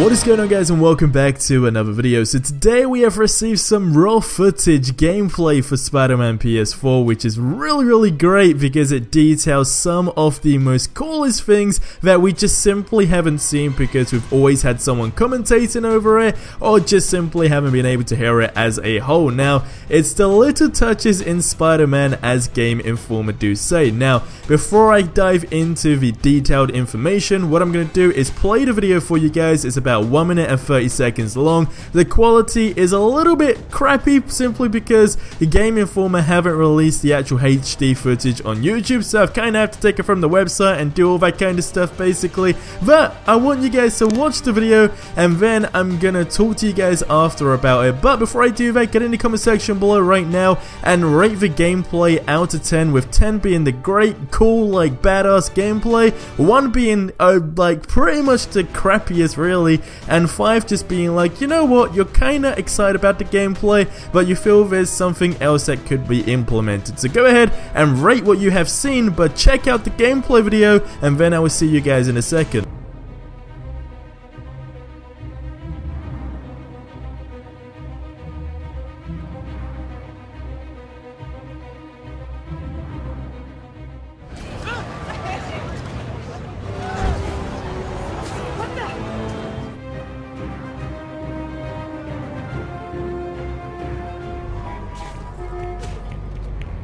What is going on, guys, and welcome back to another video. So today we have received some raw footage gameplay for Spider-Man PS4, which is really great because it details some of the most coolest things that we just simply haven't seen because we've always had someone commentating over it or just simply haven't been able to hear it as a whole. Now, it's the little touches in Spider-Man, as Game Informer do say. Now, before I dive into the detailed information, what I'm going to do is play the video for you guys. It's about 1 minute and 30 seconds long. The quality is a little bit crappy simply because the Game Informer haven't released the actual HD footage on YouTube, so I've kind of have to take it from the website and do all that kind of stuff basically. But I want you guys to watch the video and then I'm gonna talk to you guys after about it. But before I do that, get in the comment section below right now and rate the gameplay out of 10, with 10 being the great, cool, like badass gameplay, 1 being like pretty much the crappiest really, and 5 just being like, you know what, you're kinda excited about the gameplay, but you feel there's something else that could be implemented. So go ahead and rate what you have seen, but check out the gameplay video, and then I will see you guys in a second.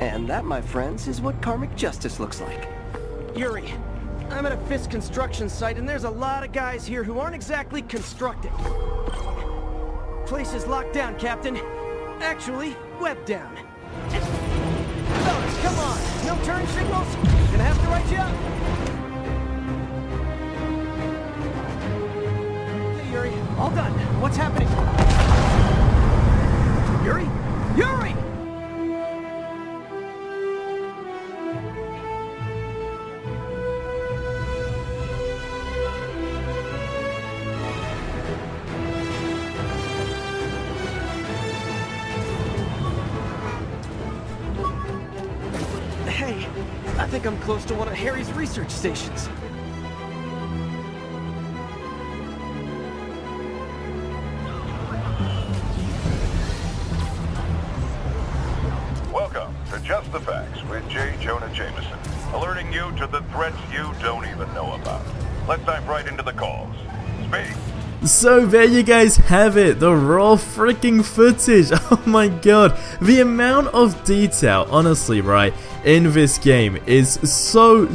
And that, my friends, is what karmic justice looks like. Yuri, I'm at a Fisk construction site and there's a lot of guys here who aren't exactly constructing. Place is locked down, Captain. Actually, webbed down. Fellas, come on! No turn signals? Gonna have to write you up. Hey, Yuri, all done. What's happening? Yuri? Yuri! Hey, I think I'm close to one of Harry's research stations. Welcome to Just the Facts with J. Jonah Jameson, alerting you to the threats you don't even know about. Let's dive right into the calls. Speak. So there you guys have it, the raw freaking footage. Oh my god, the amount of detail, honestly, right, in this game is so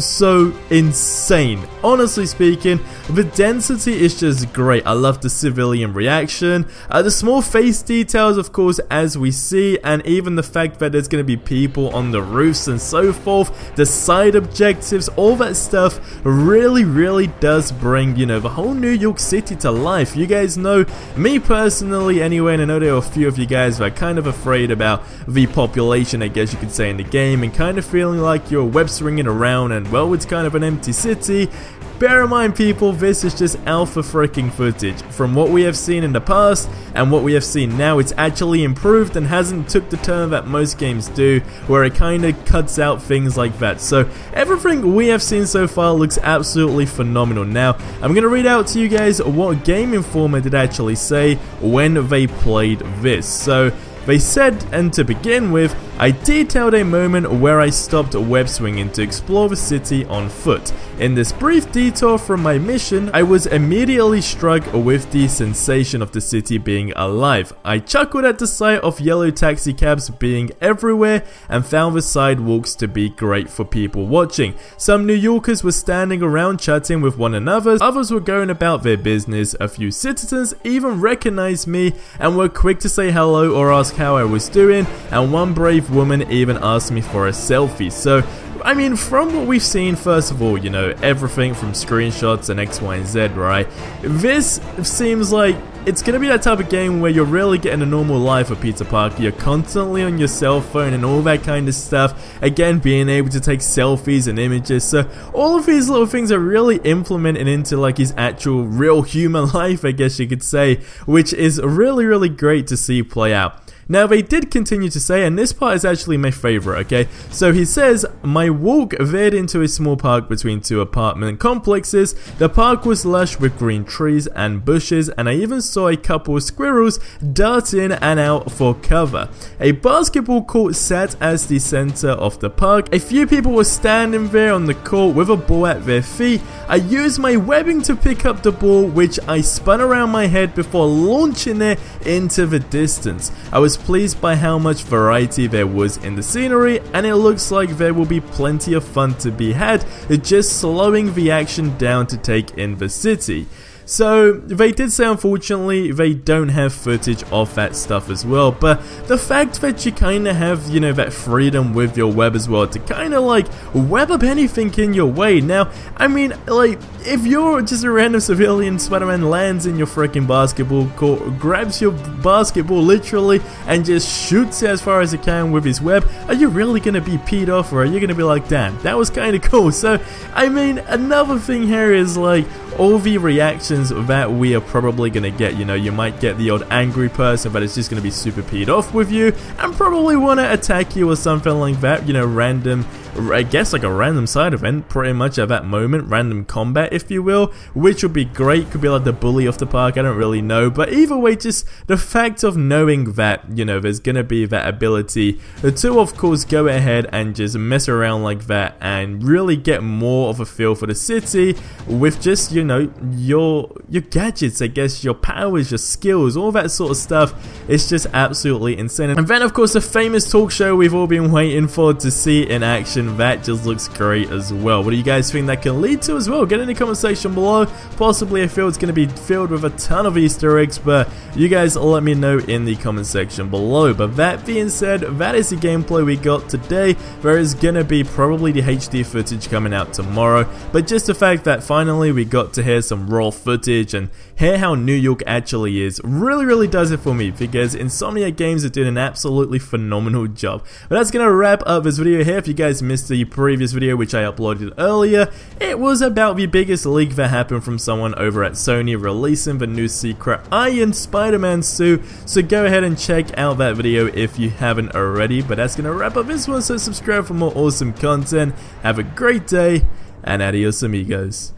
insane. Honestly speaking, the density is just great. I love the civilian reaction, the small face details, of course, as we see, and even the fact that there's going to be people on the roofs and so forth, the side objectives, all that stuff really does bring, you know, the whole New York City to life. You guys know me personally anyway, and I know there are a few of you guys that are kind of afraid about the population, I guess you could say, in the game, and kind of feeling like you're web swinging around and, well, it's kind of an empty city. Bear in mind, people, this is just alpha freaking footage. From what we have seen in the past and what we have seen now, it's actually improved and hasn't took the turn that most games do, where it kind of cuts out things like that. So everything we have seen so far looks absolutely phenomenal. Now, I'm going to read out to you guys what Game Informer did actually say when they played this. So they said, and to begin with, I detailed a moment where I stopped web swinging to explore the city on foot. In this brief detour from my mission, I was immediately struck with the sensation of the city being alive. I chuckled at the sight of yellow taxi cabs being everywhere and found the sidewalks to be great for people watching. Some New Yorkers were standing around chatting with one another, others were going about their business, a few citizens even recognized me and were quick to say hello or ask how I was doing, and one brave woman even asked me for a selfie. So, I mean, from what we've seen, first of all, you know, everything from screenshots and X, Y, and Z, right? This seems like it's gonna be that type of game where you're really getting a normal life of Peter Parker. You're constantly on your cell phone and all that kind of stuff. Again, being able to take selfies and images. So all of these little things are really implemented into like his actual real human life, I guess you could say, which is really great to see play out. Now they did continue to say, and this part is actually my favorite, okay? So he says, my walk veered into a small park between two apartment complexes. The park was lush with green trees and bushes, and I even saw a couple of squirrels dart in and out for cover. A basketball court sat as the center of the park. A few people were standing there on the court with a ball at their feet. I used my webbing to pick up the ball, which I spun around my head before launching it into the distance. I was pleased by how much variety there was in the scenery, and it looks like there will be plenty of fun to be had, just slowing the action down to take in the city. So they did say unfortunately they don't have footage of that stuff as well, but the fact that you kind of have, you know, that freedom with your web as well to kind of like web up anything in your way. Now, I mean, like, if you're just a random civilian, Spider-Man lands in your freaking basketball court, grabs your basketball literally and just shoots it as far as he can with his web, are you really going to be peed off, or are you going to be like, damn, that was kind of cool? So, I mean, another thing here is like, all the reactions that we are probably going to get, you know, you might get the odd angry person that is just going to be super peed off with you and probably want to attack you or something like that, you know, random, I guess like a random side event pretty much at that moment, random combat if you will, which would be great, could be like the bully of the park, I don't really know, but either way, just the fact of knowing that, you know, there's going to be that ability to of course go ahead and just mess around like that and really get more of a feel for the city with just, you know, your gadgets, I guess, your powers, your skills, all that sort of stuff. It's just absolutely insane. And then of course the famous talk show we've all been waiting for to see in action, that just looks great as well. What do you guys think that can lead to as well? Get in the comment section below. Possibly I feel it's going to be filled with a ton of Easter eggs, but you guys let me know in the comment section below. But that being said, that is the gameplay we got today. There is going to be probably the HD footage coming out tomorrow, but just the fact that finally we got to hear some raw footage and hear how New York actually is really does it for me, because Insomniac Games are doing an absolutely phenomenal job. But that's gonna wrap up this video here. If you guys missed the previous video which I uploaded earlier, it was about the biggest leak that happened from someone over at Sony releasing the new secret Iron Spider-Man suit, so go ahead and check out that video if you haven't already. But that's gonna wrap up this one, so subscribe for more awesome content. Have a great day and adios amigos.